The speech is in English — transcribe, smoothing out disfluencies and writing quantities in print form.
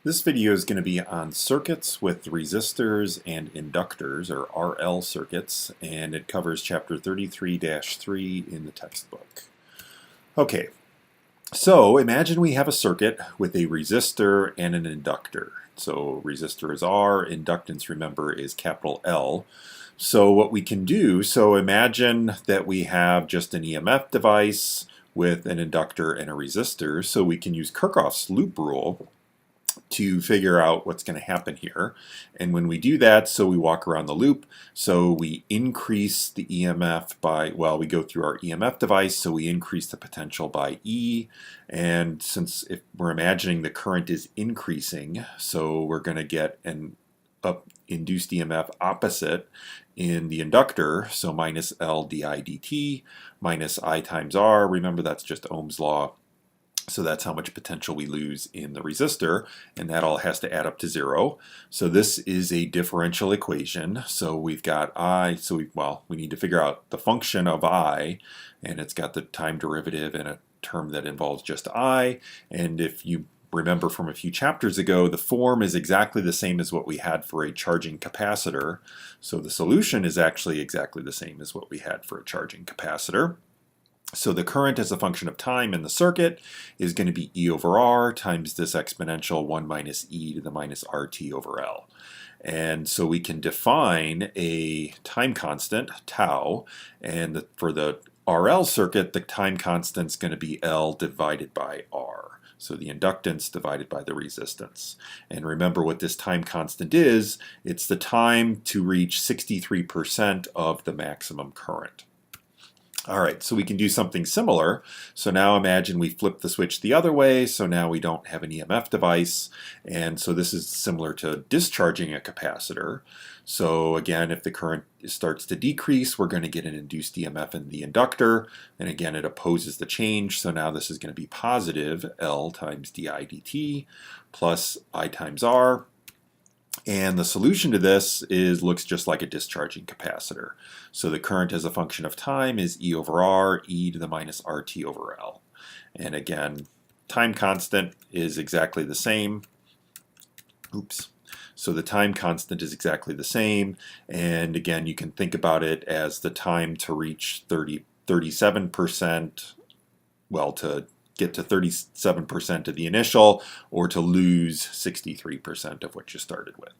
This video is going to be on circuits with resistors and inductors, or RL circuits, and it covers chapter 33-3 in the textbook. Okay, so imagine we have a circuit with a resistor and an inductor. So resistor is R, inductance, remember, is capital L. So what we can do, so imagine that we have just an EMF device with an inductor and a resistor, so we can use Kirchhoff's loop rule to figure out what's going to happen here. And when we do that, so we walk around the loop, so we increase the EMF by, well, we go through our EMF device, so we increase the potential by E. And since if we're imagining the current is increasing, so we're going to get an induced EMF opposite in the inductor, so minus L di dt minus I times R. Remember, that's just Ohm's law. So that's how much potential we lose in the resistor, and that all has to add up to 0. So this is a differential equation. So we've got I, so we need to figure out the function of I, and it's got the time derivative and a term that involves just I. And if you remember from a few chapters ago, the form is exactly the same as what we had for a charging capacitor. So the solution is actually exactly the same as what we had for a charging capacitor. So the current as a function of time in the circuit is going to be E over R times this exponential 1 minus E to the minus RT over L. And so we can define a time constant, tau, and for the RL circuit, the time constant is going to be L divided by R. So the inductance divided by the resistance. And remember what this time constant is. It's the time to reach 63% of the maximum current. All right, so we can do something similar. So now imagine we flip the switch the other way, so now we don't have an EMF device, and so this is similar to discharging a capacitor. So again, if the current starts to decrease, we're going to get an induced EMF in the inductor, and again it opposes the change, so now this is going to be positive L times di dt plus I times R. And the solution to this looks just like a discharging capacitor. So the current as a function of time is E over R, E to the minus RT over L. And again, time constant is exactly the same. Oops. So the time constant is exactly the same. And again, you can think about it as the time to reach 37%, well, to get to 37% of the initial, or to lose 63% of what you started with.